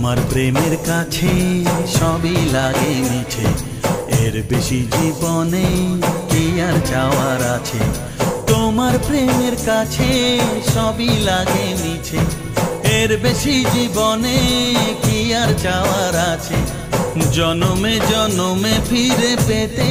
তোমার প্রেমের কাছে সবই লাগে মিছে, এর বেশি জীবনে কি আর চাওয়ার আছে। তোমার প্রেমের কাছে সবই লাগে মিছে, এর বেশি জীবনে কি আর চাওয়ার আছে। জনমে জনমে ফিরে পেতে